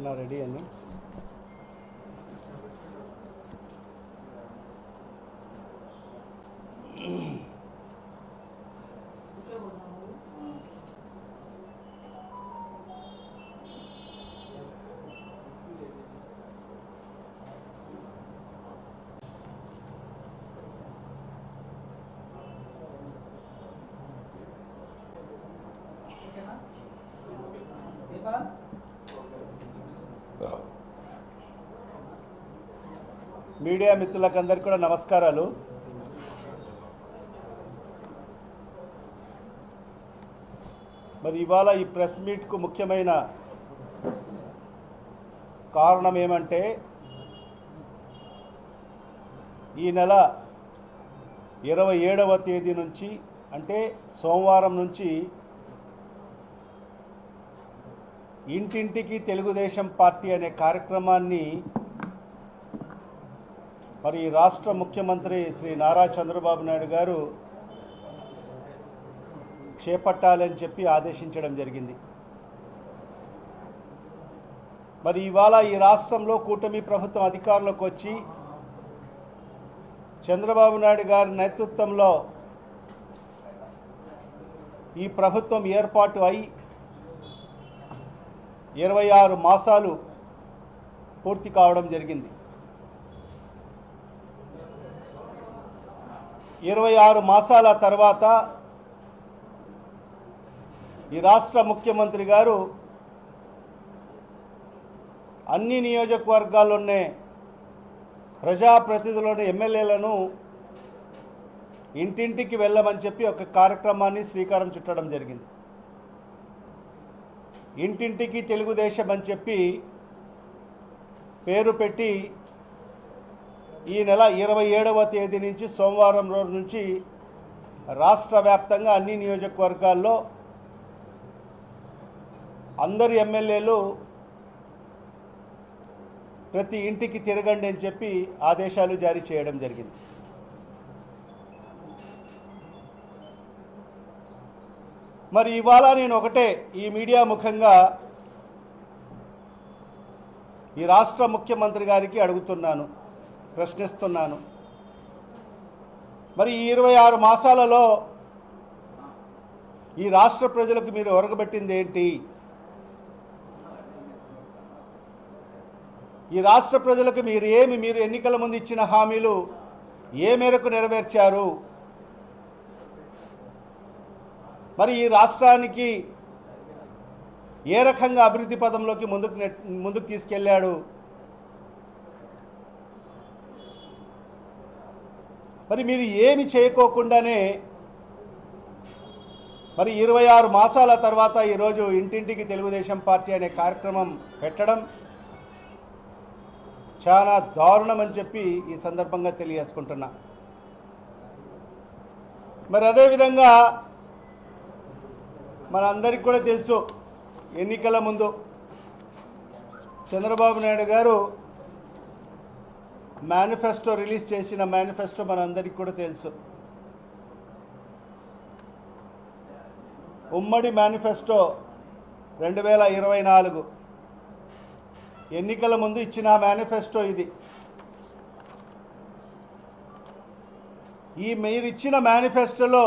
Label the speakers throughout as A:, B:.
A: చెప్పన్నా రెడీ అని. మీడియా మిత్రులకందరికీ కూడా నమస్కారాలు. మరి ఇవాళ ఈ ప్రెస్ మీట్కు ముఖ్యమైన కారణం ఏమంటే, ఈ నెల 27వ తేదీ నుంచి అంటే సోమవారం నుంచి ఇంటింటికి తెలుగుదేశం పార్టీ అనే కార్యక్రమాన్ని మరి రాష్ట్ర ముఖ్యమంత్రి శ్రీ నారా చంద్రబాబు నాయుడు గారు చేపట్టాలని చెప్పి ఆదేశించడం జరిగింది. మరి ఇవాళ ఈ రాష్ట్రంలో కూటమి ప్రభుత్వం అధికారంలోకి వచ్చి చంద్రబాబు నాయుడు గారి నేతృత్వంలో ఈ ప్రభుత్వం ఏర్పాటు అయి 26 మాసాలు పూర్తి కావడం జరిగింది. 26 మాసాల తర్వాత ఈ రాష్ట్ర ముఖ్యమంత్రి గారు అన్ని నియోజకవర్గాల్లోనే ప్రజాప్రతినిధులను ఎమ్మెల్యేలను ఇంటింటికి వెళ్ళమని చెప్పి ఒక కార్యక్రమాన్ని శ్రీకారం చుట్టడం జరిగింది. ఇంటింటికి తెలుగుదేశం అని చెప్పి పేరు పెట్టి ఈ నెల 27వ తేదీ నుంచి సోమవారం రోజు నుంచి రాష్ట్ర వ్యాప్తంగా అన్ని నియోజకవర్గాల్లో అందరు ఎమ్మెల్యేలు ప్రతి ఇంటికి తిరగండి అని చెప్పి ఆదేశాలు జారీ చేయడం జరిగింది. మరి ఇవాళ నేను ఒకటే ఈ మీడియా ముఖంగా ఈ రాష్ట్ర ముఖ్యమంత్రి గారికి అడుగుతున్నాను, ప్రశ్నిస్తున్నాను. మరి ఈ 26 మాసాలలో ఈ రాష్ట్ర ప్రజలకు మీరు ఒరగబెట్టింది ఏంటి? ఈ రాష్ట్ర ప్రజలకు మీరు ఎన్నికల ముందు ఇచ్చిన హామీలు ఏ మేరకు నెరవేర్చారు? మరి ఈ రాష్ట్రానికి ఏ రకంగా అభివృద్ధి పదంలోకి ముందుకు తీసుకెళ్ళాడు? మరి మీరు ఏమి చేయకోకుండానే మరి 26 మాసాల తర్వాత ఈరోజు ఇంటింటికి తెలుగుదేశం పార్టీ అనే కార్యక్రమం పెట్టడం చాలా దారుణం అని చెప్పి ఈ సందర్భంగా తెలియజేసుకుంటున్నా. మరి అదేవిధంగా మనందరికీ కూడా తెలుసు, ఎన్నికల ముందు చంద్రబాబు నాయుడు గారు మేనిఫెస్టో రిలీజ్ చేసిన మేనిఫెస్టో మనందరికీ కూడా తెలుసు. ఉమ్మడి మేనిఫెస్టో 2024 ఎన్నికల ముందు ఇచ్చిన మేనిఫెస్టో ఇది. ఈ మీరు ఇచ్చిన మేనిఫెస్టోలో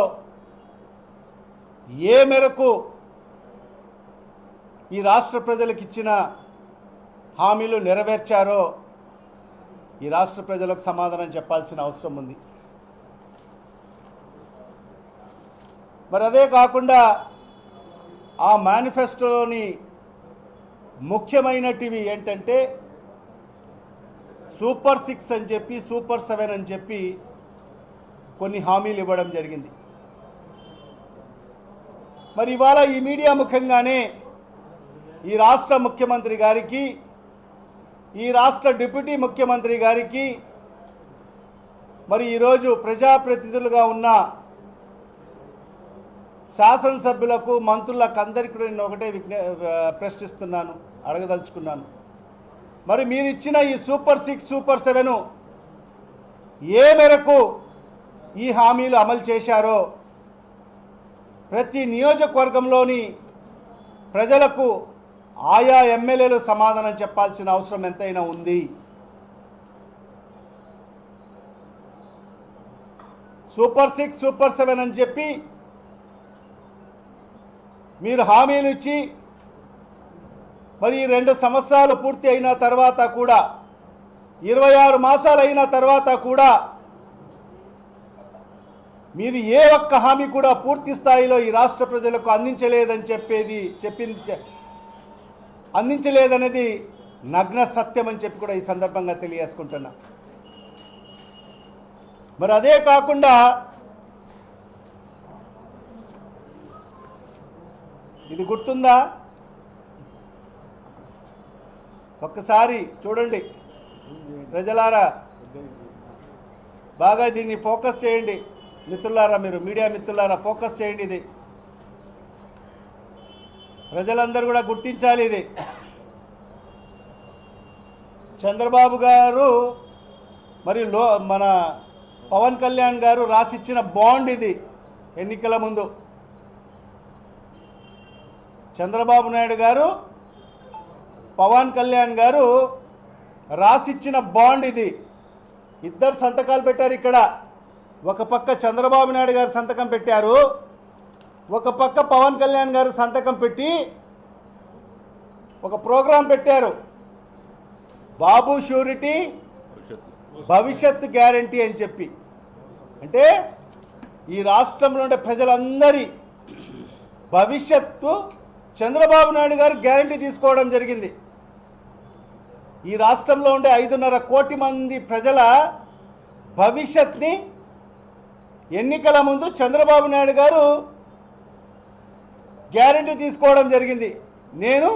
A: ఏ మేరకు ఈ రాష్ట్ర ప్రజలకు ఇచ్చిన హామీలు నెరవేర్చారో ఈ రాష్ట్ర ప్రజలకు సమాధానం చెప్పాల్సిన అవసరం ఉంది. మరి అదే కాకుండా ఆ మేనిఫెస్టోలోని ముఖ్యమైనటివి ఏంటంటే సూపర్ 6 అని చెప్పి సూపర్ 7 అని చెప్పి కొన్ని హామీలు ఇవ్వడం జరిగింది. మరి ఇవాళ ఈ మీడియా ముఖంగానే ఈ రాష్ట్ర ముఖ్యమంత్రి గారికి, ఈ రాష్ట్ర డిప్యూటీ ముఖ్యమంత్రి గారికి, మరి ఈరోజు ప్రజాప్రతినిధులుగా ఉన్న శాసనసభ్యులకు, మంత్రులకు అందరికీ నేను ఒకటే ప్రశ్నిస్తున్నాను, అడగదలుచుకున్నాను. మరి మీరు ఇచ్చిన ఈ సూపర్ 6, సూపర్ 7 ఏ మేరకు ఈ హామీలు అమలు చేశారో ప్రతి నియోజకవర్గంలోని ప్రజలకు ఆయా ఎమ్మెల్యేలు సమాధానం చెప్పాల్సిన అవసరం ఎంతైనా ఉంది. సూపర్ 6, సూపర్ 7 అని చెప్పి మీరు హామీలు ఇచ్చి మరి 2 సంవత్సరాలు పూర్తి అయిన తర్వాత కూడా 26 మాసాలు అయిన తర్వాత కూడా మీరు ఏ ఒక్క హామీ కూడా పూర్తి స్థాయిలో ఈ రాష్ట్ర ప్రజలకు అందించలేదనేది నగ్న సత్యం అని చెప్పి కూడా ఈ సందర్భంగా తెలియజేసుకుంటున్నా. మరి అదే కాకుండా ఇది గుర్తుందా? ఒక్కసారి చూడండి ప్రజలారా, బాగా దీన్ని ఫోకస్ చేయండి మిత్రులారా, మీరు మీడియా మిత్రులారా ఫోకస్ చేయండి. ఇది ప్రజలందరూ కూడా గుర్తించాలి. ఇది చంద్రబాబు గారు మరి మన పవన్ కళ్యాణ్ గారు రాసిచ్చిన బాండ్ ఇది. ఎన్నికల ముందు చంద్రబాబు నాయుడు గారు పవన్ కళ్యాణ్ గారు రాసిచ్చిన బాండ్ ఇది. ఇద్దరు సంతకాలు పెట్టారు ఇక్కడ. ఒక పక్క చంద్రబాబు నాయుడు గారు సంతకం పెట్టారు, ఒక పక్క పవన్ కళ్యాణ్ గారు సంతకం పెట్టి ఒక ప్రోగ్రాం పెట్టారు. బాబు షూరిటీ భవిష్యత్తు గ్యారంటీ అని చెప్పి. అంటే ఈ రాష్ట్రంలో ఉండే ప్రజలందరి భవిష్యత్తు చంద్రబాబు నాయుడు గారు గ్యారంటీ తీసుకోవడం జరిగింది. ఈ రాష్ట్రంలో ఉండే 5.5 కోటి మంది ప్రజల భవిష్యత్ని ఎన్నికల ముందు చంద్రబాబు నాయుడు గారు గ్యారంటీ తీసుకోవడం జరిగింది. నేను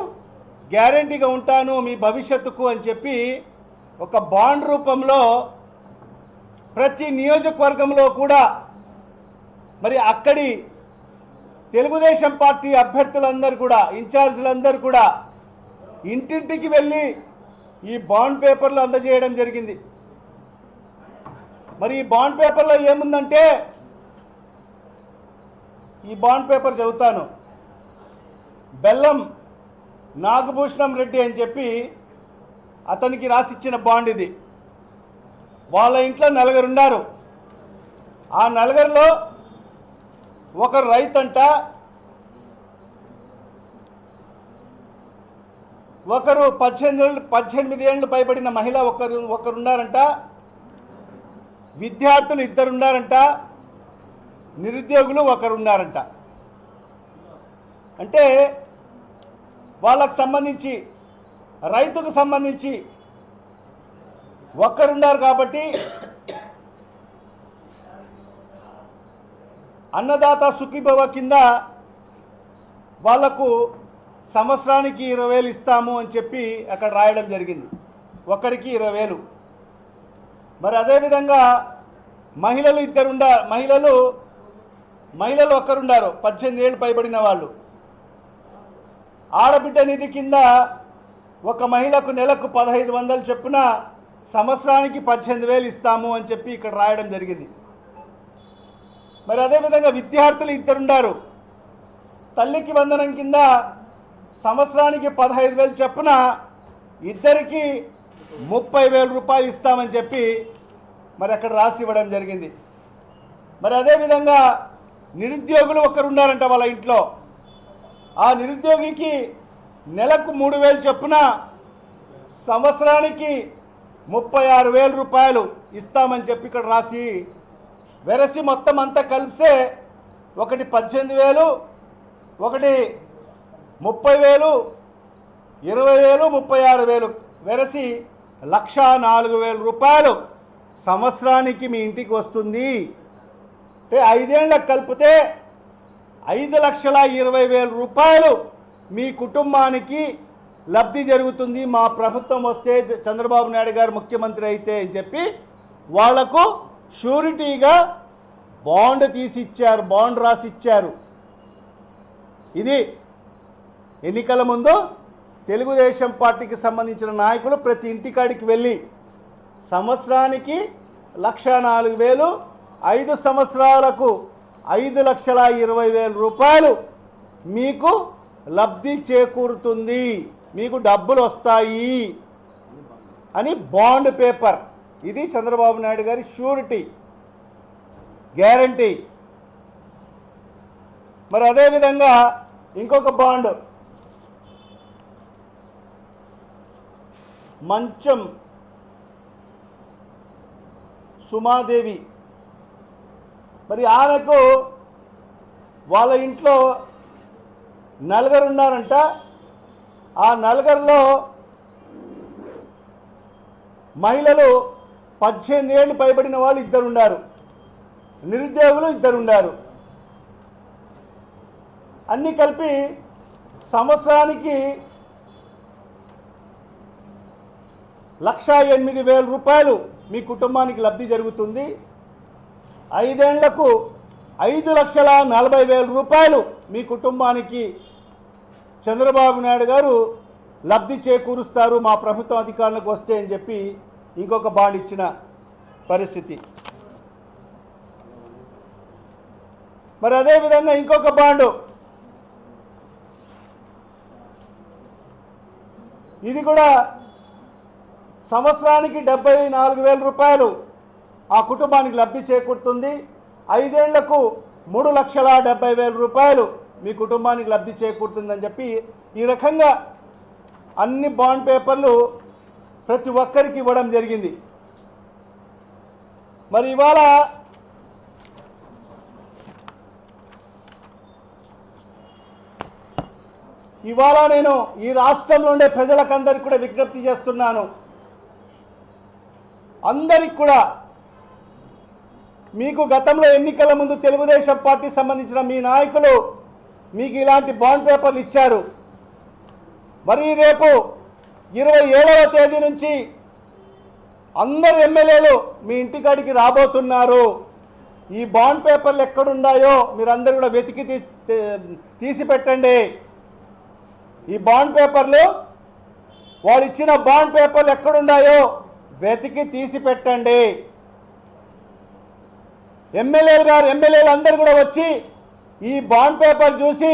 A: గ్యారంటీగా ఉంటాను మీ భవిష్యత్తుకు అని చెప్పి ఒక బాండ్ రూపంలో ప్రతి నియోజకవర్గంలో కూడా మరి అక్కడి తెలుగుదేశం పార్టీ అభ్యర్థులందరూ కూడా, ఇన్ఛార్జీలందరూ కూడా ఇంటింటికి వెళ్ళి ఈ బాండ్ పేపర్లు అందజేయడం జరిగింది. మరి ఈ బాండ్ పేపర్లో ఏముందంటే, ఈ బాండ్ పేపర్ చదువుతాను. బెల్లం నాగభూషణం రెడ్డి అని చెప్పి అతనికి రాసిచ్చిన బాండ్ ఇది. వాళ్ళ ఇంట్లో 4 ఉన్నారు. ఆ 4లో ఒకరు రైతంట, ఒకరు 18 ఏళ్ళు పైబడిన మహిళ ఒకరున్నారంట, విద్యార్థులు 2 ఉన్నారంట, నిరుద్యోగులు 1 ఉన్నారంట. అంటే వాళ్ళకు సంబంధించి రైతుకు సంబంధించి 1 ఉన్నారు కాబట్టి అన్నదాత సుఖీభవ కింద వాళ్లకు సంవత్సరానికి 20,000 ఇస్తాము అని చెప్పి అక్కడ రాయడం జరిగింది. ఒకరికి 20,000. మరి అదేవిధంగా మహిళలు 2 ఉన్నారు. మహిళలు 1 ఉన్నారు, 18 ఏళ్ళు పైబడిన వాళ్ళు. ఆడబిడ్డ నిధి కింద ఒక మహిళకు నెలకు 1500 చొప్పున సంవత్సరానికి 18,000 ఇస్తాము అని చెప్పి ఇక్కడ రాయడం జరిగింది. మరి అదేవిధంగా విద్యార్థులు 2 ఉన్నారు. తల్లికి వందనం కింద సంవత్సరానికి 15,000 చొప్పున ఇద్దరికి 30,000 రూపాయలు ఇస్తామని చెప్పి మరి అక్కడ రాసి ఇవ్వడం జరిగింది. మరి అదేవిధంగా నిరుద్యోగులు 1 ఉన్నారంట వాళ్ళ ఇంట్లో. ఆ నిరుద్యోగికి నెలకు 3,000 చొప్పున సంవత్సరానికి 36,000 రూపాయలు ఇస్తామని చెప్పి ఇక్కడ రాసి వెరసి మొత్తం అంతా కలిపితే ఒకటి 18,000, ఒకటి 30,000, 20,000, 36,000 వెరసి 1,04,000 రూపాయలు సంవత్సరానికి మీ ఇంటికి వస్తుంది. అంటే 5 ఏళ్ళకు కలిపితే 5,20,000 రూపాయలు మీ కుటుంబానికి లబ్ధి జరుగుతుంది మా ప్రభుత్వం వస్తే, చంద్రబాబు నాయుడు గారు ముఖ్యమంత్రి అయితే అని చెప్పి వాళ్లకు షూరిటీగా బాండ్ తీసి ఇచ్చారు, బాండ్ రాసి ఇచ్చారు. ఇది ఎన్నికల ముందు తెలుగుదేశం పార్టీకి సంబంధించిన నాయకులు ప్రతి ఇంటికాడికి వెళ్ళి సంవత్సరానికి 1,04,000, 5 సంవత్సరాలకు 5,20,000 రూపాయలు మీకు లబ్ధి చేకూరుతుంది, మీకు డబ్బులు వస్తాయి అని బాండ్ పేపర్. ఇది చంద్రబాబు నాయుడు గారి షూరిటీ, గ్యారంటీ. మరి అదేవిధంగా ఇంకొక బాండ్, మంచం సుమాదేవి. మరి ఆమెకు వాళ్ళ ఇంట్లో నలుగురు ఉన్నారంట. ఆ నలుగురిలో మహిళలు 18 ఏళ్ళు పైబడిన వాళ్ళు 2 ఉన్నారు, నిరుద్యోగులు 2 ఉన్నారు. అన్నీ కలిపి సంవత్సరానికి 1,08,000 రూపాయలు మీ కుటుంబానికి లబ్ధి జరుగుతుంది. 5 ఏళ్లకు 5,40,000 రూపాయలు మీ కుటుంబానికి చంద్రబాబు నాయుడు గారు లబ్ధి చేకూరుస్తారు మా ప్రభుత్వం అధికారంలోకి వస్తే అని చెప్పి ఇంకొక బాండ్ ఇచ్చిన పరిస్థితి. మరి అదేవిధంగా ఇంకొక బాండు, ఇది కూడా సంవత్సరానికి 74,000 రూపాయలు ఆ కుటుంబానికి లబ్ధి చేకూరుతుంది. 5 ఏళ్లకు 3,70,000 రూపాయలు మీ కుటుంబానికి లబ్ధి చేకూరుతుందని చెప్పి ఈ రకంగా అన్ని బాండ్ పేపర్లు ప్రతి ఒక్కరికి ఇవ్వడం జరిగింది. మరి ఇవాళ నేను ఈ రాష్ట్రంలో ఉండే ప్రజలకందరికీ కూడా విజ్ఞప్తి చేస్తున్నాను. అందరికి కూడా, మీకు గతంలో ఎన్నికల ముందు తెలుగుదేశం పార్టీ సంబంధించిన మీ నాయకులు మీకు ఇలాంటి బాండ్ పేపర్లు ఇచ్చారు. మరి రేపు 27వ తేదీ నుంచి అందరు ఎమ్మెల్యేలు మీ ఇంటికాడికి రాబోతున్నారు. ఈ బాండ్ పేపర్లు ఎక్కడున్నాయో మీరందరూ కూడా వెతికి తీసి పెట్టండి. ఈ బాండ్ పేపర్లు, వాళ్ళు ఇచ్చిన బాండ్ పేపర్లు ఎక్కడున్నాయో వెతికి తీసి పెట్టండి. ఎమ్మెల్యేలు అందరూ కూడా వచ్చి ఈ బాండ్ పేపర్ చూసి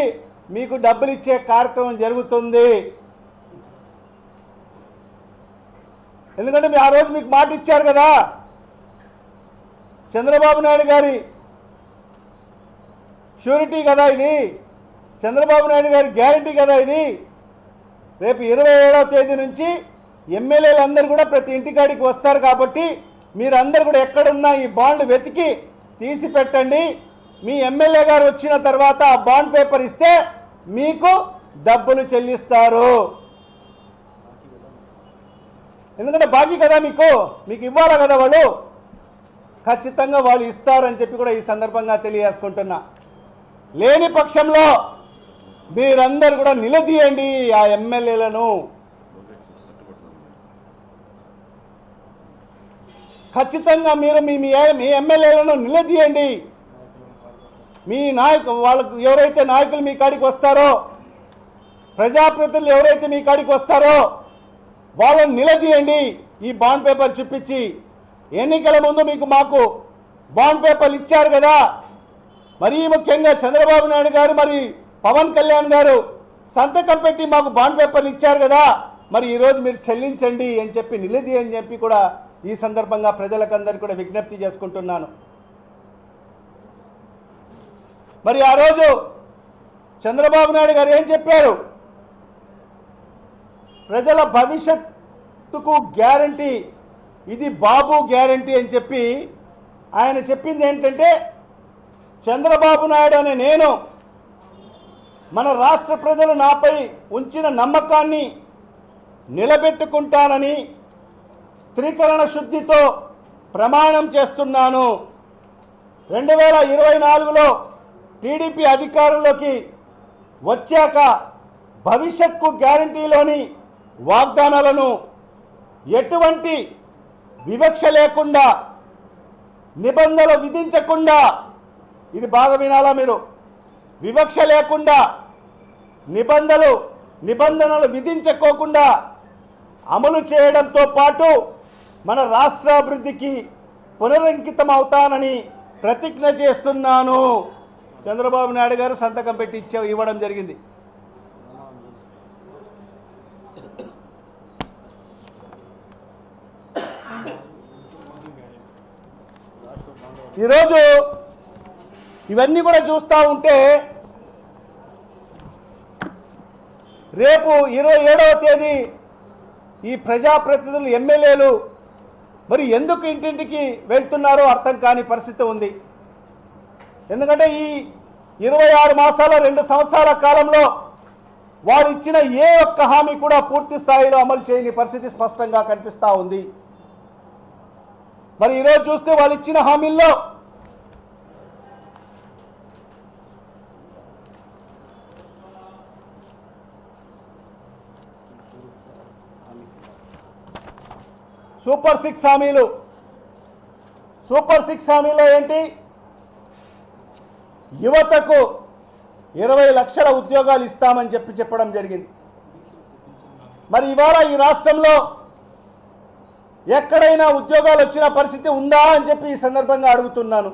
A: మీకు డబ్బులు ఇచ్చే కార్యక్రమం జరుగుతుంది. ఎందుకంటే ఆ రోజు మీకు మాట ఇచ్చారు కదా, చంద్రబాబు నాయుడు గారి షూరిటీ కదా ఇది, చంద్రబాబు నాయుడు గారి గ్యారంటీ కదా ఇది. రేపు 27వ తేదీ నుంచి ఎమ్మెల్యేలు అందరూ కూడా ప్రతి ఇంటికాడికి వస్తారు కాబట్టి మీరందరూ కూడా ఎక్కడున్నా ఈ బాండ్ వెతికి తీసి పెట్టండి. మీ ఎమ్మెల్యే గారు వచ్చిన తర్వాత ఆ బాండ్ పేపర్ ఇస్తే మీకు డబ్బులు చెల్లిస్తారు. ఎందుకంటే బాకీ కదా, మీకు ఇవ్వాలి కదా, వాళ్ళు ఖచ్చితంగా వాళ్ళు ఇస్తారని చెప్పి కూడా ఈ సందర్భంగా తెలియజేసుకుంటున్నా. లేని పక్షంలో మీరందరూ కూడా నిలదీయండి ఆ ఎమ్మెల్యేలను. ఖచ్చితంగా మీరు మీ ఎమ్మెల్యేలను నిలదీయండి. మీ వాళ్ళకు ఎవరైతే నాయకులు మీ కాడికి వస్తారో, ప్రజాప్రతినిధులు ఎవరైతే మీ కాడికి వస్తారో వాళ్ళని నిలదీయండి. ఈ బాండ్ పేపర్ చూపించి, ఎన్నికల ముందు మాకు బాండ్ పేపర్లు ఇచ్చారు కదా, మరీ ముఖ్యంగా చంద్రబాబు నాయుడు గారు మరి పవన్ కళ్యాణ్ గారు సంతకం పెట్టి మాకు బాండ్ పేపర్లు ఇచ్చారు కదా, మరి ఈరోజు మీరు చెల్లించండి అని చెప్పి నిలదీ అని చెప్పి కూడా ఈ సందర్భంగా ప్రజలకందరికీ కూడా విజ్ఞప్తి చేసుకుంటున్నాను. మరి ఆ రోజు చంద్రబాబు నాయుడు గారు ఏం చెప్పారు? ప్రజల భవిష్యత్తుకు గ్యారంటీ, ఇది బాబు గ్యారంటీ అని చెప్పి ఆయన చెప్పింది ఏంటంటే, చంద్రబాబు నాయుడు అనే నేను మన రాష్ట్ర ప్రజలు నాపై ఉంచిన నమ్మకాన్ని నిలబెట్టుకుంటానని త్రికరణ శుద్ధితో ప్రమాణం చేస్తున్నాను. 2024లో టీడీపీ అధికారంలోకి వచ్చాక భవిష్యత్కు గ్యారంటీలోని వాగ్దానాలను ఎటువంటి వివక్ష లేకుండా, నిబంధనలు విధించకుండా, ఇది బాగా వినాలా మీరు, వివక్ష లేకుండా నిబంధనలు విధించుకోకుండా అమలు చేయడంతో పాటు మన రాష్ట్రాభివృద్ధికి పునరంకితం అవుతానని ప్రతిజ్ఞ చేస్తున్నాను. చంద్రబాబు నాయుడు గారు సంతకం పెట్టి ఇవ్వడం జరిగింది. ఈరోజు ఇవన్నీ కూడా చూస్తూ ఉంటే రేపు 27వ తేదీ ఈ ప్రజాప్రతినిధులు ఎమ్మెల్యేలు మరి ఎందుకు ఇంటింటికి వెళ్తున్నారో అర్థం కాని పరిస్థితి ఉంది. ఎందుకంటే ఈ 26 మాసాల 2 సంవత్సరాల కాలంలో వారు ఇచ్చిన ఏ ఒక్క హామీ కూడా పూర్తి స్థాయిలో అమలు చేయని పరిస్థితి స్పష్టంగా కనిపిస్తూ ఉంది. మరి ఈరోజు చూస్తే వాళ్ళు ఇచ్చిన హామీల్లో సూపర్ సిక్స్ హామీలో ఏంటి? యువతకు 20 లక్షల ఉద్యోగాలు ఇస్తామని చెప్పడం జరిగింది. మరి ఇవాళ ఈ రాష్ట్రంలో ఎక్కడైనా ఉద్యోగాలు వచ్చిన పరిస్థితి ఉందా అని చెప్పి ఈ సందర్భంగా అడుగుతున్నాను.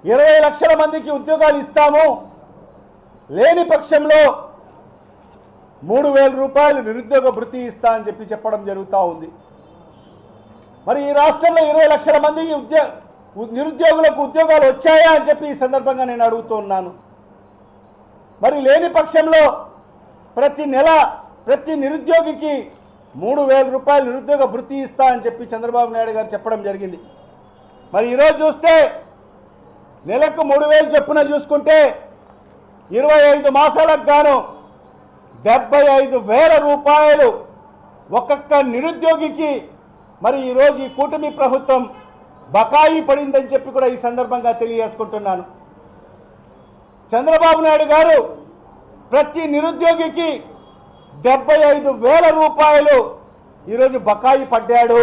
A: 20 లక్షల మందికి ఉద్యోగాలు ఇస్తాము, లేని పక్షంలో 3,000 రూపాయలు నిరుద్యోగ భృతి ఇస్తా అని చెప్పడం జరుగుతూ ఉంది. మరి ఈ రాష్ట్రంలో 20 లక్షల మందికి నిరుద్యోగులకు ఉద్యోగాలు వచ్చాయా అని చెప్పి ఈ సందర్భంగా నేను అడుగుతూ ఉన్నాను. మరి లేని పక్షంలో ప్రతి నెల ప్రతి నిరుద్యోగికి 3,000 రూపాయలు నిరుద్యోగ భృతి ఇస్తా అని చెప్పి చంద్రబాబు నాయుడు గారు చెప్పడం జరిగింది. మరి ఈరోజు చూస్తే నెలకు 3,000 చొప్పున చూసుకుంటే 25 మాసాలకు గాను 75,000 రూపాయలు ఒక్కొక్క నిరుద్యోగికి మరి ఈరోజు ఈ కూటమి ప్రభుత్వం బకాయి పడిందని చెప్పి కూడా ఈ సందర్భంగా తెలియజేసుకుంటున్నాను. చంద్రబాబు నాయుడు గారు ప్రతి నిరుద్యోగికి 75,000 రూపాయలు ఈరోజు బకాయి పడ్డాడు.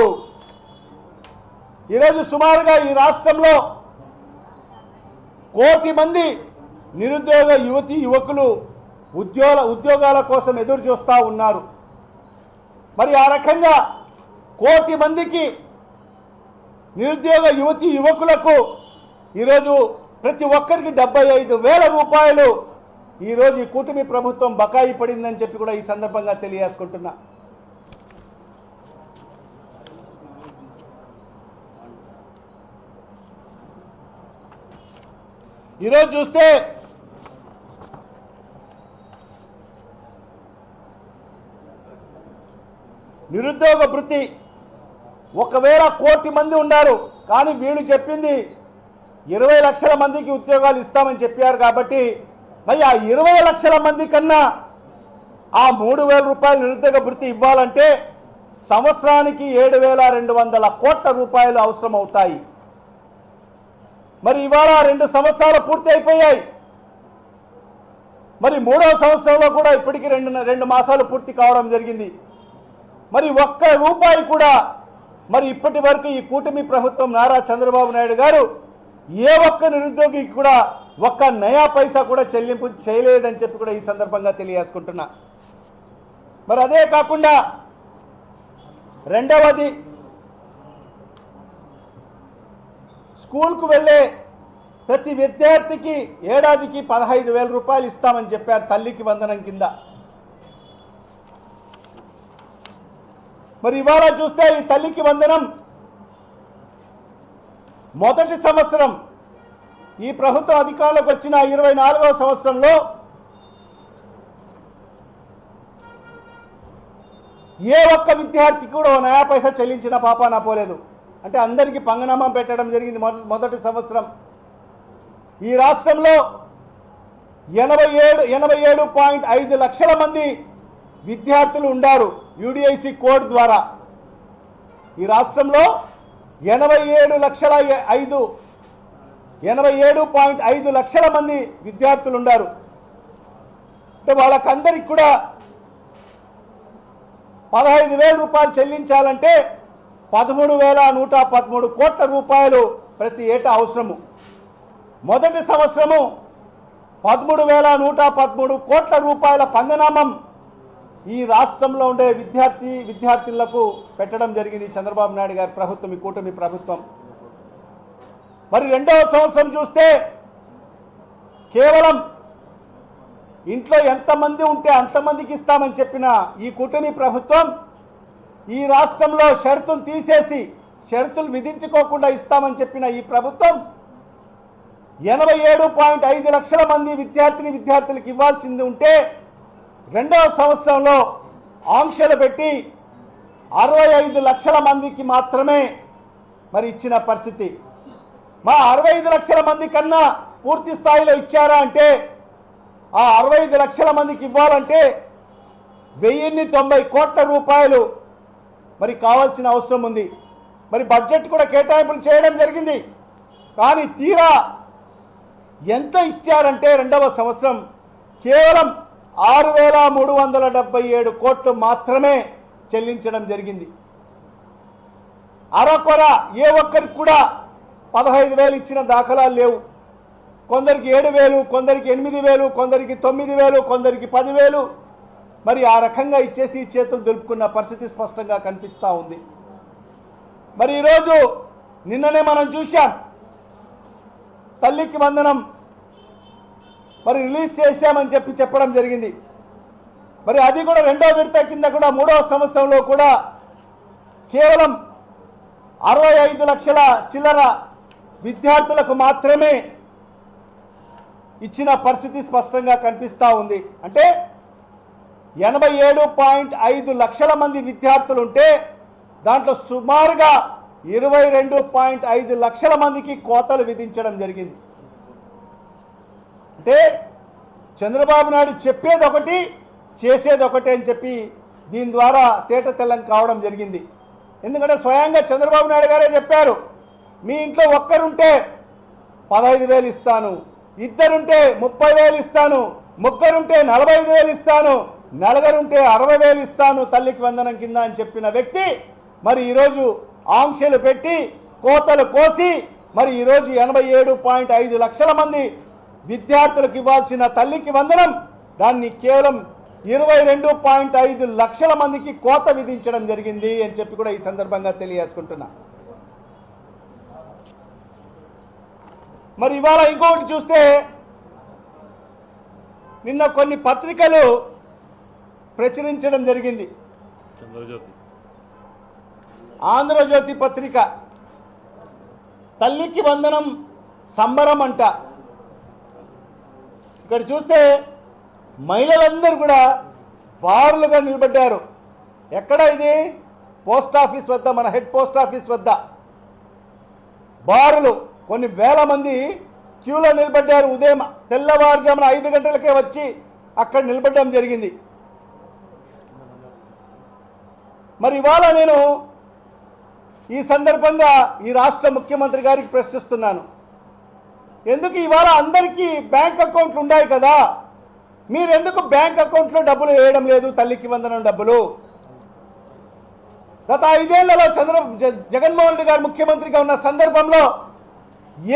A: ఈరోజు సుమారుగా ఈ రాష్ట్రంలో 1 కోటి మంది నిరుద్యోగ యువకులు ఉద్యోగాల కోసం ఎదురు చూస్తూ ఉన్నారు. మరి ఆ రకంగా 1 కోటి మందికి నిరుద్యోగ యువకులకు ఈరోజు ప్రతి ఒక్కరికి 75,000 రూపాయలు ఈరోజు ఈ కూటమి ప్రభుత్వం బకాయి పడిందని చెప్పి కూడా ఈ సందర్భంగా తెలియజేసుకుంటున్నా. ఈరోజు చూస్తే నిరుద్యోగ భృతి ఒకవేళ 1 కోటి మంది ఉన్నారు, కానీ వీళ్ళు చెప్పింది 20 లక్షల మందికి ఉద్యోగాలు ఇస్తామని చెప్పారు. కాబట్టి మరి ఆ 20 లక్షల మంది కన్నా ఆ 3,000 రూపాయలు నిరుద్యోగ భృతి ఇవ్వాలంటే సంవత్సరానికి 7,200 కోట్ల రూపాయలు అవసరం అవుతాయి. మరి ఇవాళ 2 సంవత్సరాలు పూర్తి అయిపోయాయి. మరి 3వ సంవత్సరంలో కూడా ఇప్పటికీ 2 మాసాలు పూర్తి కావడం జరిగింది. మరి 1 రూపాయి కూడా మరి ఇప్పటి వరకు ఈ కూటమి ప్రభుత్వం నారా చంద్రబాబు నాయుడు గారు ఏ ఒక్క నిరుద్యోగికి కూడా 1 నయా పైసా కూడా చెల్లింపు చేయలేదని చెప్పి కూడా ఈ సందర్భంగా తెలియజేసుకుంటున్నా. మరి అదే కాకుండా రెండవది, స్కూల్కు వెళ్ళే ప్రతి విద్యార్థికి ఏడాదికి 15,000 రూపాయలు ఇస్తామని చెప్పారు తల్లికి వందనం కింద. మరి ఇవాళ చూస్తే ఈ తల్లికి వందనం మొదటి సంవత్సరం ఈ ప్రభుత్వం అధికారంలోకి వచ్చిన 24వ సంవత్సరంలో ఏ ఒక్క విద్యార్థికి కూడా 1 నయా పైసా చెల్లించిన పాపాన పోలేదు. అంటే అందరికీ పంగనామం పెట్టడం జరిగింది మొదటి సంవత్సరం. ఈ రాష్ట్రంలో 87.5 లక్షల మంది విద్యార్థులు ఉన్నారు యూడిఐసి కోడ్ ద్వారా. ఈ రాష్ట్రంలో 87.5 లక్షల మంది విద్యార్థులు ఉన్నారు. అంటే వాళ్ళకందరికి కూడా 15,000 రూపాయలు చెల్లించాలంటే 13,113 కోట్ల రూపాయలు ప్రతి ఏటా అవసరము. మొదటి సంవత్సరము 13,113 కోట్ల రూపాయల పంగనామం ఈ రాష్ట్రంలో ఉండే విద్యార్థులకు పెట్టడం జరిగింది చంద్రబాబు నాయుడు గారి ప్రభుత్వం, ఈ కూటమి ప్రభుత్వం. మరి 2వ సంవత్సరం చూస్తే కేవలం ఇంట్లో ఎంతమంది ఉంటే అంతమందికి ఇస్తామని చెప్పిన ఈ కూటమి ప్రభుత్వం ఈ రాష్ట్రంలో షరతులు తీసేసి షరతులు విధించుకోకుండా ఇస్తామని చెప్పిన ఈ ప్రభుత్వం 87.5 లక్షల మంది విద్యార్థులకు ఇవ్వాల్సింది ఉంటే రెండవ సంవత్సరంలో ఆంక్షలు పెట్టి 65 లక్షల మందికి మాత్రమే మరి ఇచ్చిన పరిస్థితి. మా 65 లక్షల మంది కన్నా పూర్తి స్థాయిలో ఇచ్చారా అంటే ఆ 65 లక్షల మందికి ఇవ్వాలంటే 1090 కోట్ల రూపాయలు మరి కావాల్సిన అవసరం ఉంది. మరి బడ్జెట్ కూడా కేటాయింపులు చేయడం జరిగింది. కానీ తీరా ఎంత ఇచ్చారంటే రెండవ సంవత్సరం కేవలం 6,377 కోట్లు మాత్రమే చెల్లించడం జరిగింది. అరకొర ఏ ఒక్కరికి కూడా 15,000 ఇచ్చిన దాఖలాలు లేవు. కొందరికి 7,000, కొందరికి 8,000, కొందరికి 9,000, కొందరికి 10,000 మరి ఆ రకంగా ఇచ్చేసి చేతులు దులుపుకున్న పరిస్థితి స్పష్టంగా కనిపిస్తూ ఉంది. మరి ఈరోజు నిన్ననే మనం చూశాం తల్లికి వందనం మరి రిలీజ్ చేశామని చెప్పడం జరిగింది. మరి అది కూడా రెండో విడత కింద కూడా మూడవ సంవత్సరంలో కూడా కేవలం 65 లక్షల చిల్లర విద్యార్థులకు మాత్రమే ఇచ్చిన పరిస్థితి స్పష్టంగా కనిపిస్తూ ఉంది. అంటే 87.5 లక్షల మంది విద్యార్థులు ఉంటే దాంట్లో సుమారుగా 22.5 లక్షల మందికి కోతలు విధించడం జరిగింది. అంటే చంద్రబాబు నాయుడు చెప్పేది ఒకటి చేసేది ఒకటి అని చెప్పి దీని ద్వారా తేట తెల్లం కావడం జరిగింది. ఎందుకంటే స్వయంగా చంద్రబాబు నాయుడు గారే చెప్పారు, మీ ఇంట్లో ఒక్కరుంటే 15,000 ఇస్తాను, ఇద్దరుంటే 30,000 ఇస్తాను, ముగ్గురుంటే 45,000 ఇస్తాను, నలుగురుంటే 60,000 ఇస్తాను తల్లికి వందనం కింద అని చెప్పిన వ్యక్తి మరి ఈరోజు ఆంక్షలు పెట్టి కోతలు కోసి మరి ఈరోజు 87.5 లక్షల మంది విద్యార్థులకు ఇవ్వాల్సిన తల్లికి వందనం దాన్ని కేవలం 22.5 లక్షల మందికి కోత విధించడం జరిగింది అని చెప్పి కూడా ఈ సందర్భంగా తెలియజేసుకుంటున్నా. మరి ఇవాళ ఇంకొకటి చూస్తే నిన్న కొన్ని పత్రికలు ప్రచురించడం జరిగింది. ఆంధ్రజ్యోతి పత్రిక తల్లికి వందనం సంబరం అంట. ఇక్కడ చూస్తే మహిళలందరూ కూడా బారులుగా నిలబడ్డారు. ఎక్కడ ఇది? పోస్ట్ ఆఫీస్ వద్ద, మన హెడ్ పోస్ట్ ఆఫీస్ వద్ద బారులు కొన్ని వేల మంది క్యూలో నిలబడ్డారు. ఉదయం తెల్లవారుజామున 5 గంటలకే వచ్చి అక్కడ నిలబడడం జరిగింది. మరి ఇవాళ నేను ఈ సందర్భంగా ఈ రాష్ట్ర ముఖ్యమంత్రి గారికి ప్రశ్నిస్తున్నాను, ఎందుకు ఇవాళ అందరికీ బ్యాంక్ అకౌంట్లు ఉన్నాయి కదా, మీరు ఎందుకు బ్యాంక్ అకౌంట్లో డబ్బులు వేయడం లేదు? తల్లికి వందనం డబ్బులు గత 5 ఏళ్లలో జగన్మోహన్ రెడ్డి గారు ముఖ్యమంత్రిగా ఉన్న సందర్భంలో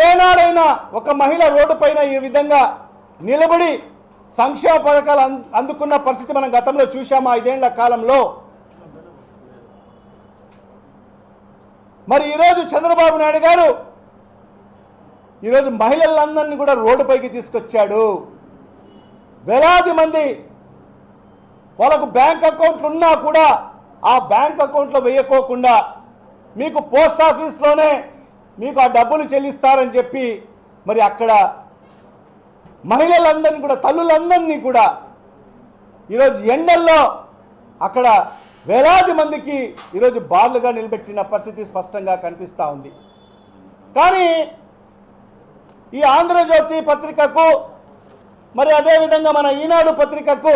A: ఏనాడైనా ఒక మహిళ రోడ్డు పైన ఈ విధంగా నిలబడి సంక్షేమ పథకాలు అందుకున్న పరిస్థితి మనం గతంలో చూశామా 5 ఏళ్ల కాలంలో? మరి ఈరోజు చంద్రబాబు నాయుడు గారు ఈరోజు మహిళలందరినీ కూడా రోడ్డుపైకి తీసుకొచ్చాడు. వేలాది మంది వాళ్ళకు బ్యాంక్ అకౌంట్లు ఉన్నా కూడా ఆ బ్యాంక్ అకౌంట్లో వేయకోకుండా మీకు పోస్ట్ ఆఫీస్లోనే మీకు ఆ డబ్బులు చెల్లిస్తారని చెప్పి మరి అక్కడ మహిళలందరినీ కూడా తల్లులందరినీ కూడా ఈరోజు ఎండల్లో అక్కడ వేలాది మందికి ఈరోజు బార్లుగా నిలబెట్టిన పరిస్థితి స్పష్టంగా కనిపిస్తూ ఉంది. కానీ ఈ ఆంధ్రజ్యోతి పత్రికకు మరి అదేవిధంగా మన ఈనాడు పత్రికకు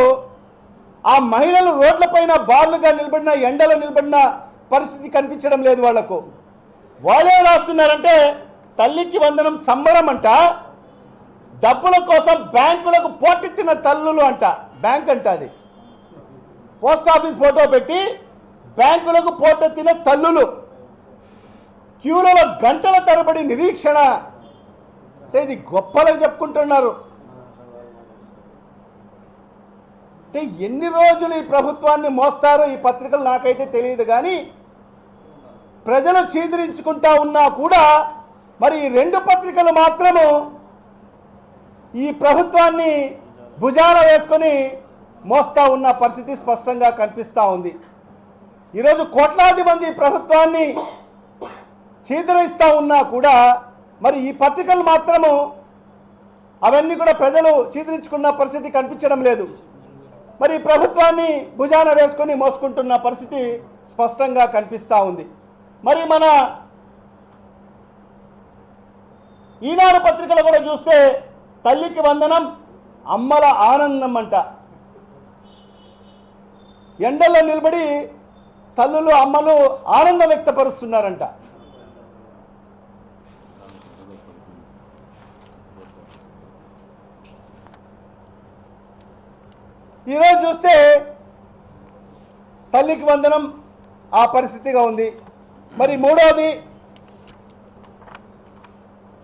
A: ఆ మహిళలు రోడ్లపైన బార్లుగా నిలబడిన ఎండలో నిలబడిన పరిస్థితి కనిపించడం లేదు. వాళ్లకు వాళ్ళే రాస్తున్నారంటే తల్లికి వందనం సంబరం అంట, డబ్బుల కోసం బ్యాంకులకు పోటెత్తిన తల్లులు అంట. బ్యాంక్ అంట అది, పోస్ట్ ఆఫీస్ ఫోటో పెట్టి బ్యాంకులకు పోటెత్తిన తల్లులు క్యూలలో గంటల తరబడి నిరీక్షణ. అంటే ఇది గొప్పలకు చెప్పుకుంటున్నారు. అంటే ఎన్ని రోజులు ఈ ప్రభుత్వాన్ని మోస్తారో ఈ పత్రికలు నాకైతే తెలియదు. కానీ ప్రజలు చీదరించుకుంటా ఉన్నా కూడా మరి ఈ 2 పత్రికలు మాత్రము ఈ ప్రభుత్వాన్ని భుజాన వేసుకొని మోస్తా ఉన్న పరిస్థితి స్పష్టంగా కనిపిస్తూ ఉంది. ఈరోజు కోట్లాది మంది ప్రభుత్వాన్ని చీదరిస్తూ ఉన్నా కూడా మరి ఈ పత్రికలు మాత్రము అవన్నీ కూడా ప్రజలు చీదరించుకున్న పరిస్థితి కనిపించడం లేదు. మరి ప్రభుత్వాన్ని భుజాన వేసుకొని మోసుకుంటున్న పరిస్థితి స్పష్టంగా కనిపిస్తూ ఉంది. మరి మన ఈనాడు పత్రికలు కూడా చూస్తే తల్లికి వందనం, అమ్మల ఆనందం అంట. ఎండల్లో నిలబడి తల్లులు అమ్మలు ఆనందం వ్యక్తపరుస్తున్నారంట. ఈరోజు చూస్తే తల్లికి వందనం ఆ పరిస్థితిగా ఉంది. మరి మూడవది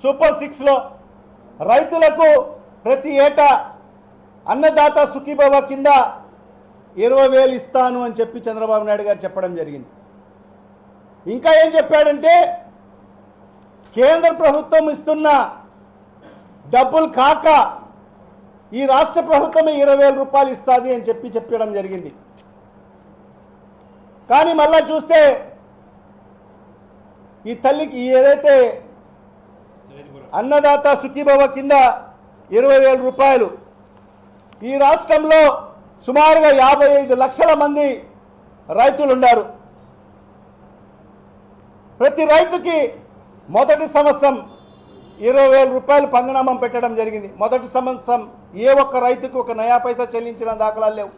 A: సూపర్ 6లో రైతులకు ప్రతి ఏటా అన్నదాత సుఖీభవ కింద 20,000 ఇస్తాను అని చెప్పి చంద్రబాబు నాయుడు గారు చెప్పడం జరిగింది. ఇంకా ఏం చెప్పాడంటే కేంద్ర ప్రభుత్వం ఇస్తున్న డబ్బులు కాక ఈ రాష్ట్ర ప్రభుత్వమే 20,000 రూపాయలు ఇస్తుంది అని చెప్పడం జరిగింది. కానీ మళ్ళా చూస్తే ఈ తల్లికి ఏదైతే అన్నదాత సుఖీభవ కింద 20,000 రూపాయలు ఈ రాష్ట్రంలో సుమారుగా 55 లక్షల మంది రైతులు ఉన్నారు. ప్రతి రైతుకి మొదటి సంవత్సరం 20,000 రూపాయలు పంగనామం పెట్టడం జరిగింది. మొదటి సంవత్సరం ఏ ఒక్క రైతుకు ఒక నయా పైసా చెల్లించిన దాఖలాలు లేవు.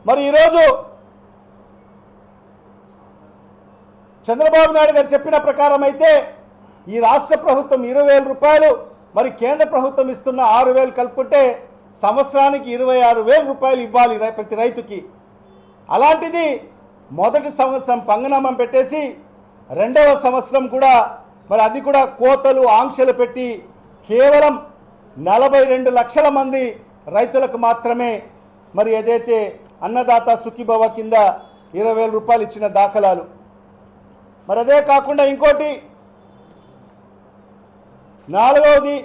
A: మరి ఈరోజు చంద్రబాబు నాయుడు గారు చెప్పిన ప్రకారం అయితే ఈ రాష్ట్ర ప్రభుత్వం 20,000 రూపాయలు, మరి కేంద్ర ప్రభుత్వం ఇస్తున్న 6,000 కలుపుకుంటే సంవత్సరానికి 26,000 రూపాయలు ఇవ్వాలి ప్రతి రైతుకి. అలాంటిది మొదటి సంవత్సరం పంగనామం పెట్టేసి రెండవ సంవత్సరం కూడా మరి అది కూడా కోతలు ఆంక్షలు పెట్టి కేవలం 42 లక్షల మంది రైతులకు మాత్రమే మరి ఏదైతే అన్నదాత సుఖీభవ కింద 20,000 రూపాయలు ఇచ్చిన దాఖలాలు. మరి అదే కాకుండా ఇంకోటి నాలుగవది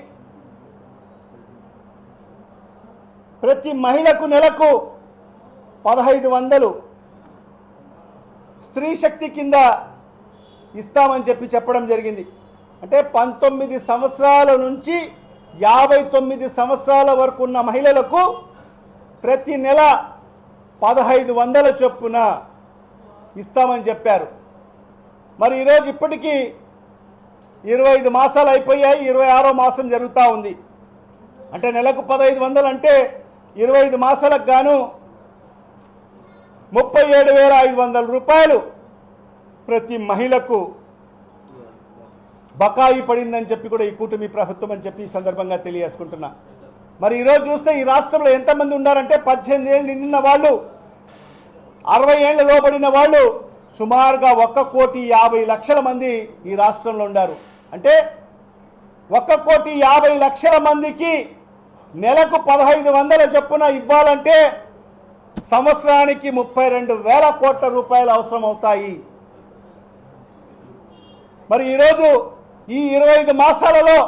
A: ప్రతి మహిళకు నెలకు 1,500 స్త్రీ శక్తి కింద ఇస్తామని చెప్పడం జరిగింది. అంటే 19 సంవత్సరాల నుంచి 59 సంవత్సరాల వరకు ఉన్న మహిళలకు ప్రతి నెల 1,500 చొప్పున ఇస్తామని చెప్పారు. మరి ఈరోజు ఇప్పటికీ 25 మాసాలు అయిపోయాయి, 26వ మాసం జరుగుతూ ఉంది. అంటే నెలకు 1,500 అంటే 25 మాసాలకు గాను 37,500 రూపాయలు ప్రతి మహిళకు బకాయి పడిందని చెప్పి కూడా ఈ కూటమి ప్రభుత్వం అని చెప్పి ఈ సందర్భంగా తెలియజేసుకుంటున్నా. మరి ఈరోజు చూస్తే ఈ రాష్ట్రంలో ఎంతమంది ఉన్నారంటే 18 ఏళ్ళు నిండిన వాళ్ళు, 60 ఏళ్ళు లోబడిన వాళ్ళు సుమారుగా 1,50,00,000 మంది ఈ రాష్ట్రంలో ఉన్నారు. అంటే 1,50,00,000 మందికి నెలకు 1,500 చొప్పున ఇవ్వాలంటే సంవత్సరానికి 32,000 కోట్ల రూపాయలు అవసరం అవుతాయి. మరి ఈరోజు ఈ 25 మాసాలలో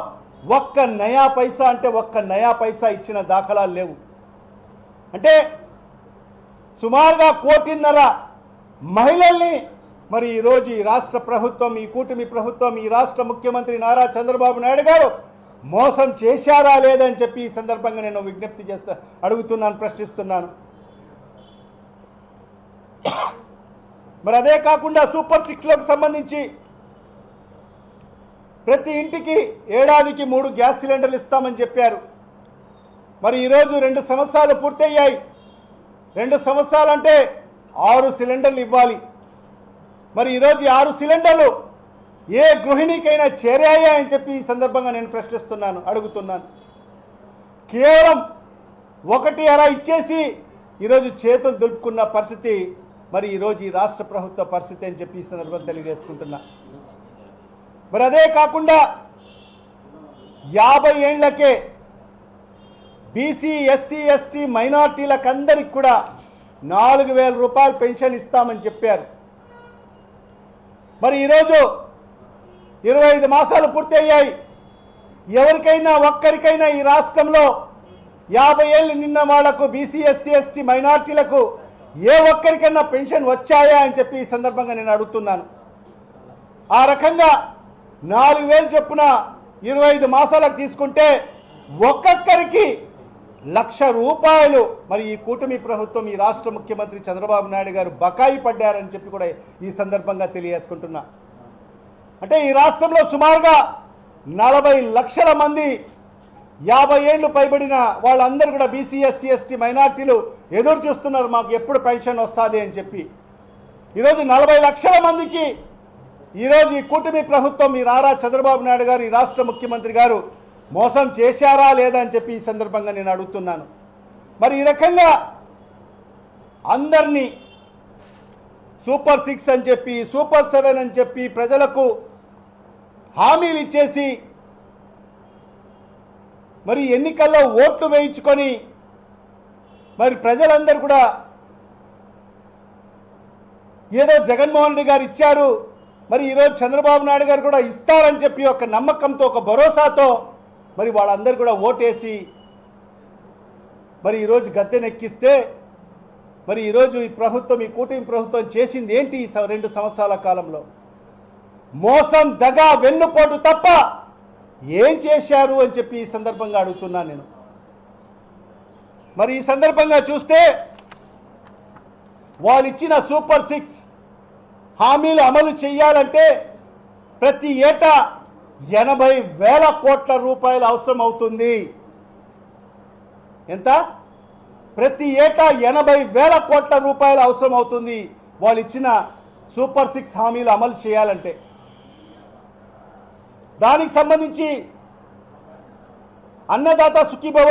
A: ఒక్క నయా పైసా అంటే ఒక్క నయా పైసా ఇచ్చిన దాఖలాలు లేవు. అంటే సుమారుగా 1,500,000 మహిళల్ని మరి ఈరోజు ఈ రాష్ట్ర ప్రభుత్వం, ఈ కూటమి ప్రభుత్వం, ఈ రాష్ట్ర ముఖ్యమంత్రి నారా చంద్రబాబు నాయుడు గారు మోసం చేశారా లేదని చెప్పి ఈ సందర్భంగా నేను విజ్ఞప్తి అడుగుతున్నాను, ప్రశ్నిస్తున్నాను. మరి అదే కాకుండా సూపర్ 6లకు సంబంధించి ప్రతి ఇంటికి ఏడాదికి 3 గ్యాస్ సిలిండర్లు ఇస్తామని చెప్పారు. మరి ఈరోజు 2 సంవత్సరాలు పూర్తయ్యాయి. 2 సంవత్సరాలు అంటే 6 సిలిండర్లు ఇవ్వాలి. మరి ఈరోజు 6 సిలిండర్లు ఏ గృహిణికైనా చేరాయా అని చెప్పి ఈ సందర్భంగా నేను ప్రశ్నిస్తున్నాను, అడుగుతున్నాను. కేవలం 1 ఇచ్చేసి ఈరోజు చేతులు దులుపుకున్న పరిస్థితి మరి ఈరోజు ఈ రాష్ట్ర ప్రభుత్వ పరిస్థితి అని చెప్పి ఈ సందర్భంగా తెలియజేసుకుంటున్నా. మరి అదే కాకుండా 50 ఏళ్లకే బీసీ, ఎస్సీ, ఎస్టీ మైనార్టీలకు అందరికి కూడా 4,000 రూపాయలు పెన్షన్ ఇస్తామని చెప్పారు. మరి ఈరోజు 25 మాసాలు పూర్తి అయ్యాయి. ఎవరికైనా ఒక్కరికైనా ఈ రాష్ట్రంలో 50 ఏళ్ళు నిన్న వాళ్లకు బీసీ, ఎస్సీ, ఎస్టీ మైనార్టీలకు ఏ ఒక్కరికన్నా పెన్షన్ వచ్చాయా అని చెప్పి ఈ సందర్భంగా నేను అడుగుతున్నాను. ఆ రకంగా 4,000 చొప్పున 25 మాసాలకు తీసుకుంటే ఒక్కొక్కరికి ₹1,00,000 మరి ఈ కూటమి ప్రభుత్వం, ఈ రాష్ట్ర ముఖ్యమంత్రి చంద్రబాబు నాయుడు గారు బకాయి పడ్డారని చెప్పి కూడా ఈ సందర్భంగా తెలియజేసుకుంటున్నా. అంటే ఈ రాష్ట్రంలో సుమారుగా 40 లక్షల మంది 50 ఏళ్ళు పైబడిన వాళ్ళందరూ కూడా బీసీ, ఎస్సీ, ఎస్టీ, మైనార్టీలు ఎదురు చూస్తున్నారు మాకు ఎప్పుడు పెన్షన్ వస్తుంది అని చెప్పి. ఈరోజు 40 లక్షల మందికి ఈరోజు ఈ కూటమి ప్రభుత్వం, ఈ నారా చంద్రబాబు నాయుడు గారు, ఈ రాష్ట్ర ముఖ్యమంత్రి గారు మోసం చేశారా లేదా అని చెప్పి ఈ సందర్భంగా నేను అడుగుతున్నాను. మరి ఈ రకంగా అందరినీ సూపర్ 6 అని చెప్పి, సూపర్ 7 అని చెప్పి ప్రజలకు హామీలు ఇచ్చేసి మరి ఎన్నికల్లో ఓట్లు వేయించుకొని మరి ప్రజలందరూ కూడా ఏదో జగన్మోహన్ రెడ్డి గారు ఇచ్చారు, మరి ఈరోజు చంద్రబాబు నాయుడు గారు కూడా ఇస్తారని చెప్పి ఒక నమ్మకంతో, ఒక భరోసాతో మరి వాళ్ళందరూ కూడా ఓటేసి మరి ఈరోజు గద్దెనెక్కిస్తే మరి ఈరోజు ఈ ప్రభుత్వం, ఈ కూటమి ప్రభుత్వం చేసింది ఏంటి ఈ 2 సంవత్సరాల కాలంలో? మోసం, దగ, వెన్నుపోటు తప్ప ఏం చేశారు అని చెప్పి ఈ సందర్భంగా అడుగుతున్నాను నేను. మరి ఈ సందర్భంగా చూస్తే వాళ్ళు ఇచ్చిన సూపర్ 6 హామీలు అమలు చేయాలంటే ప్రతి ఏటా 80,000 కోట్ల రూపాయలు అవసరం అవుతుంది. ఎంత? ప్రతి ఏటా 80,000 కోట్ల రూపాయలు అవసరం అవుతుంది వాళ్ళు ఇచ్చిన సూపర్ 6 హామీలు అమలు చేయాలంటే. దానికి సంబంధించి అన్నదాత సుఖీభవ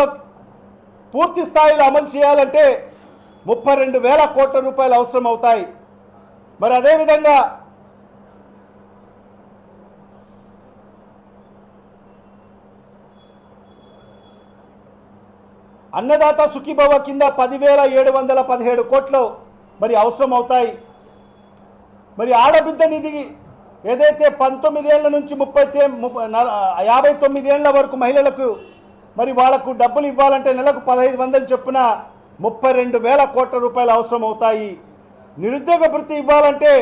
A: పూర్తి స్థాయిలో అమలు చేయాలంటే 32,000 కోట్ల రూపాయలు అవసరం అవుతాయి. మరి అదేవిధంగా అన్నదాత సుఖీభవ కింద 10,717 కోట్లు మరి అవసరం అవుతాయి. మరి ఆడబిడ్డ నిధి ఏదైతే 19 ఏళ్ల నుంచి 59 ఏళ్ల వరకు మహిళలకు మరి వాళ్లకు డబ్బులు ఇవ్వాలంటే నెలకు 1,500 చొప్పున 32,000 కోట్ల రూపాయలు అవసరం అవుతాయి. నిరుద్యోగ భృతి ఇవ్వాలంటే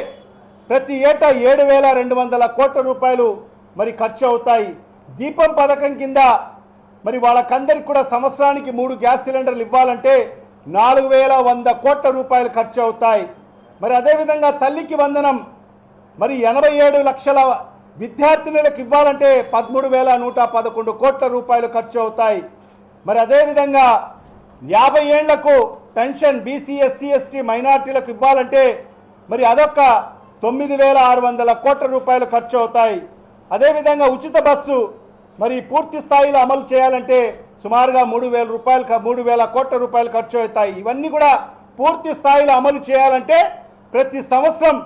A: ప్రతి ఏటా 7,200 కోట్ల రూపాయలు మరి ఖర్చు అవుతాయి. దీపం పథకం కింద మరి వాళ్ళకందరికి కూడా సంవత్సరానికి 3 గ్యాస్ సిలిండర్లు ఇవ్వాలంటే 4,100 కోట్ల రూపాయలు ఖర్చు అవుతాయి. మరి అదేవిధంగా తల్లికి వందనం మరి 87 లక్షల విద్యార్థినులకు ఇవ్వాలంటే 13,111 కోట్ల రూపాయలు ఖర్చు అవుతాయి. మరి అదేవిధంగా 50 ఏళ్లకు పెన్షన్ బీసీ, ఎస్సీ, ఎస్టీ, మైనార్టీలకు ఇవ్వాలంటే మరి అదొక 9,600 కోట్ల రూపాయలు ఖర్చు అవుతాయి. అదేవిధంగా ఉచిత బస్సు మరి పూర్తి స్థాయిలో అమలు చేయాలంటే సుమారుగా 3,000 కోట్ల రూపాయలు ఖర్చు అవుతాయి. ఇవన్నీ కూడా పూర్తి స్థాయిలో అమలు చేయాలంటే ప్రతి సంవత్సరం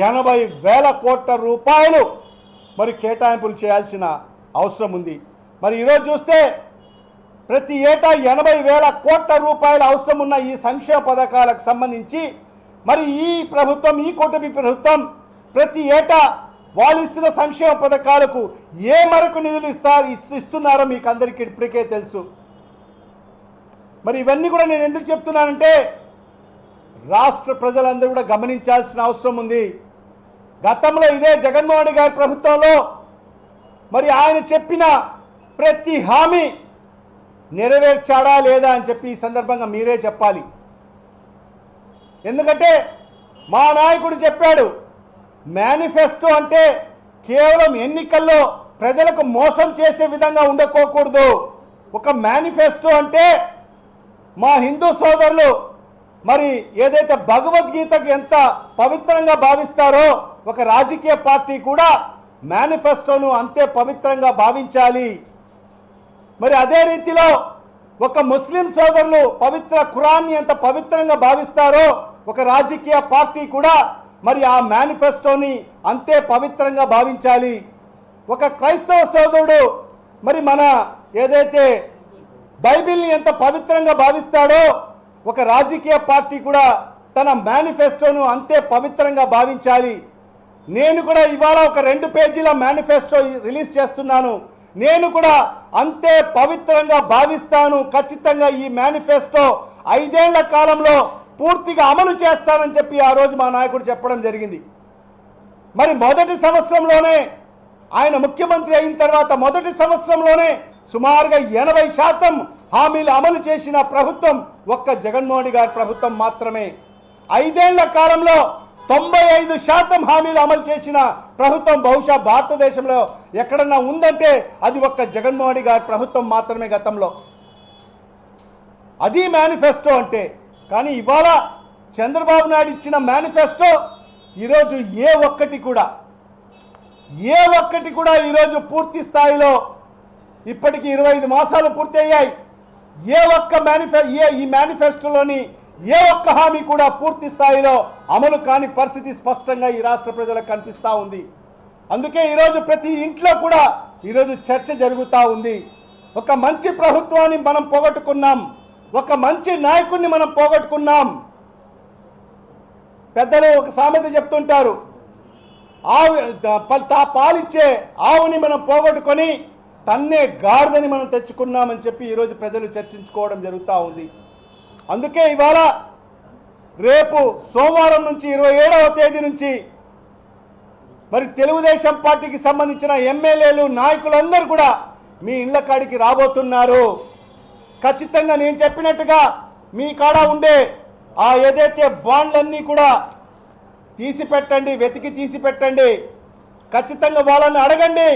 A: 80,000 కోట్ల రూపాయలు మరి కేటాయింపులు చేయాల్సిన అవసరం ఉంది. మరి ఈరోజు చూస్తే ప్రతి ఏటా 80,000 కోట్ల రూపాయల అవసరం ఉన్న ఈ సంక్షేమ పథకాలకు సంబంధించి మరి ఈ ప్రభుత్వం, ఈ కూటమి ప్రభుత్వం ప్రతి ఏటా వాళ్ళు ఇస్తున్న సంక్షేమ పథకాలకు ఏ మేరకు నిధులు ఇస్తున్నారో మీకు అందరికీ ఇప్పటికే తెలుసు. మరి ఇవన్నీ కూడా నేను ఎందుకు చెప్తున్నానంటే రాష్ట్ర ప్రజలందరూ కూడా గమనించాల్సిన అవసరం ఉంది. గతంలో ఇదే జగన్మోహన్ రెడ్డి గారి ప్రభుత్వంలో మరి ఆయన చెప్పిన ప్రతి హామీ నెరవేర్చాడా లేదా అని చెప్పి ఈ సందర్భంగా మీరే చెప్పాలి. ఎందుకంటే మా నాయకుడు చెప్పాడు, మేనిఫెస్టో అంటే కేవలం ఎన్నికల్లో ప్రజలకు మోసం చేసే విధంగా ఉండకోకూడదు. ఒక మేనిఫెస్టో అంటే మా హిందూ సోదరులు మరి ఏదైతే భగవద్గీతకు ఎంత పవిత్రంగా భావిస్తారో ఒక రాజకీయ పార్టీ కూడా మేనిఫెస్టోను అంతే పవిత్రంగా భావించాలి. మరి అదే రీతిలో ఒక ముస్లిం సోదరులు పవిత్ర ఖురాన్ని ఎంత పవిత్రంగా భావిస్తారో ఒక రాజకీయ పార్టీ కూడా మరి ఆ మేనిఫెస్టోని అంతే పవిత్రంగా భావించాలి. ఒక క్రైస్తవ సోదరుడు మరి మన ఏదైతే బైబిల్ని ఎంత పవిత్రంగా భావిస్తాడో ఒక రాజకీయ పార్టీ కూడా తన మేనిఫెస్టోను అంతే పవిత్రంగా భావించాలి. నేను కూడా ఇవాళ ఒక 2 పేజీల మేనిఫెస్టో రిలీజ్ చేస్తున్నాను. నేను కూడా అంతే పవిత్రంగా భావిస్తాను. ఖచ్చితంగా ఈ మేనిఫెస్టో 5 ఏళ్ల కాలంలో పూర్తిగా అమలు చేస్తానని చెప్పి ఆ రోజు మా నాయకుడు చెప్పడం జరిగింది. మరి మొదటి సంవత్సరంలోనే ఆయన ముఖ్యమంత్రి అయిన తర్వాత మొదటి సంవత్సరంలోనే సుమారుగా 80% హామీలు అమలు చేసిన ప్రభుత్వం ఒక్క జగన్మోహన్ రెడ్డి గారి ప్రభుత్వం మాత్రమే. 5 ఏళ్ల కాలంలో 95% హామీలు అమలు చేసిన ప్రభుత్వం బహుశా భారతదేశంలో ఎక్కడన్నా ఉందంటే అది ఒక్క జగన్మోహన్ రెడ్డి గారి ప్రభుత్వం మాత్రమే గతంలో. అది మేనిఫెస్టో అంటే. కానీ ఇవాళ చంద్రబాబు నాయుడు ఇచ్చిన మేనిఫెస్టో ఈరోజు ఏ ఒక్కటి కూడా ఈరోజు పూర్తి స్థాయిలో ఇప్పటికి 25 మాసాలు పూర్తి అయ్యాయి. ఈ మేనిఫెస్టోలోని ఏ ఒక్క హామీ కూడా పూర్తి స్థాయిలో అమలు కాని పరిస్థితి స్పష్టంగా ఈ రాష్ట్ర ప్రజలకు కనిపిస్తూ ఉంది. అందుకే ఈరోజు ప్రతి ఇంట్లో కూడా ఈరోజు చర్చ జరుగుతూ ఉంది. ఒక మంచి ప్రభుత్వాన్ని మనం పోగొట్టుకున్నాం, ఒక మంచి నాయకుడిని మనం పోగొట్టుకున్నాం. పెద్దలు ఒక సామెత చెప్తుంటారు, పాలిచ్చే ఆవుని మనం పోగొట్టుకొని తన్నే గాడిదని మనం తెచ్చుకున్నామని చెప్పి ఈరోజు ప్రజలు చర్చించుకోవడం జరుగుతూ ఉంది. అందుకే ఇవాళ రేపు సోమవారం నుంచి 27వ తేదీ నుంచి మరి తెలుగుదేశం పార్టీకి సంబంధించిన ఎమ్మెల్యేలు నాయకులందరూ కూడా మీ ఇళ్ల కాడికి రాబోతున్నారు. ఖచ్చితంగా నేను చెప్పినట్టుగా మీ కాడ ఉండే ఆ ఏదైతే బాండ్లన్నీ కూడా వెతికి తీసి పెట్టండి. ఖచ్చితంగా వాళ్ళని అడగండి,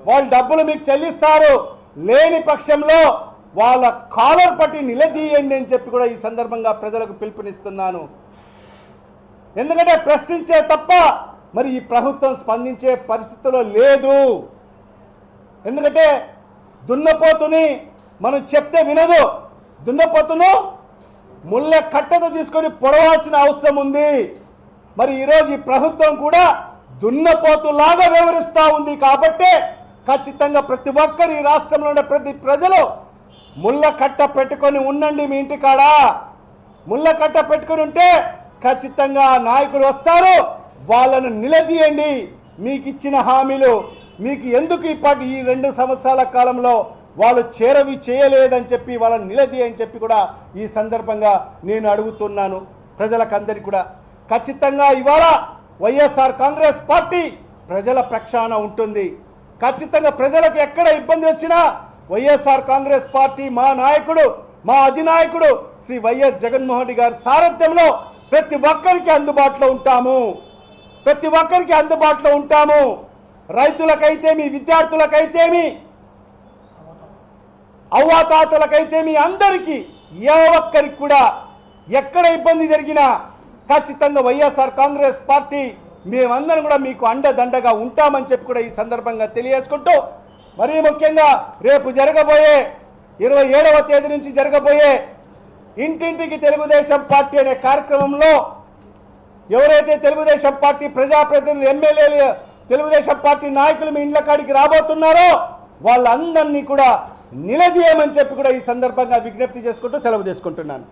A: వాళ్ళు డబ్బులు మీకు చెల్లిస్తారు. లేని పక్షంలో వాళ్ళ కాలర్ పట్టి నిలదీయండి అని చెప్పి కూడా ఈ సందర్భంగా ప్రజలకు పిలుపునిస్తున్నాను. ఎందుకంటే ప్రశ్నించే తప్ప మరి ఈ ప్రభుత్వం స్పందించే పరిస్థితిలో లేదు. ఎందుకంటే దున్నపోతుని మనం చెప్తే వినదు. దున్నపోతును ముళ్ళ కట్టతో తీసుకొని పొడవాల్సిన అవసరం ఉంది. మరి ఈరోజు ఈ ప్రభుత్వం కూడా దున్నపోతులాగా వ్యవహరిస్తూ ఉంది. కాబట్టి ఖచ్చితంగా ప్రతి ఒక్కరు ఈ రాష్ట్రంలో ఉండే ప్రతి ప్రజలు ముళ్ళ కట్ట పెట్టుకొని ఉండండి. మీ ఇంటికాడ ముళ్ళ కట్ట పెట్టుకొని ఉంటే ఖచ్చితంగా నాయకులు వస్తారు, వాళ్ళను నిలదీయండి. మీకు ఇచ్చిన హామీలు మీకు ఎందుకు ఈ 2 సంవత్సరాల కాలంలో వాళ్ళు చేరవి చేయలేదని చెప్పి వాళ్ళని నిలదీయని చెప్పి కూడా ఈ సందర్భంగా నేను అడుగుతున్నాను ప్రజలకందరికీ కూడా. ఖచ్చితంగా ఇవాళ వైఎస్ఆర్ కాంగ్రెస్ పార్టీ ప్రజల పక్షాన ఉంటుంది. ఖచ్చితంగా ప్రజలకు ఎక్కడ ఇబ్బంది వచ్చినా వైఎస్ఆర్ కాంగ్రెస్ పార్టీ మా నాయకుడు, మా అధినాయకుడు శ్రీ వైఎస్ జగన్మోహన్ రెడ్డి గారి సారథ్యంలో ప్రతి ఒక్కరికి అందుబాటులో ఉంటాము. రైతులకైతేమి, విద్యార్థులకైతేమి, అవ్వాతాతలకైతేమి, అందరికీ ఏ ఒక్కరికి కూడా ఎక్కడ ఇబ్బంది జరిగినా ఖచ్చితంగా వైఎస్ఆర్ కాంగ్రెస్ పార్టీ మేమందరం కూడా మీకు అండదండగా ఉంటామని చెప్పి కూడా ఈ సందర్భంగా తెలియజేసుకుంటూ, మరీ ముఖ్యంగా రేపు జరగబోయే 27వ తేదీ నుంచి జరగబోయే ఇంటింటికి తెలుగుదేశం పార్టీ అనే కార్యక్రమంలో ఎవరైతే తెలుగుదేశం పార్టీ ప్రజాప్రతినిధులు, ఎమ్మెల్యేలు, తెలుగుదేశం పార్టీ నాయకులు మీ ఇండ్ల కాడికి రాబోతున్నారో వాళ్ళందరినీ కూడా నిలదీయమని చెప్పి కూడా ఈ సందర్భంగా విజ్ఞప్తి చేసుకుంటూ సెలవు తీసుకుంటున్నాను.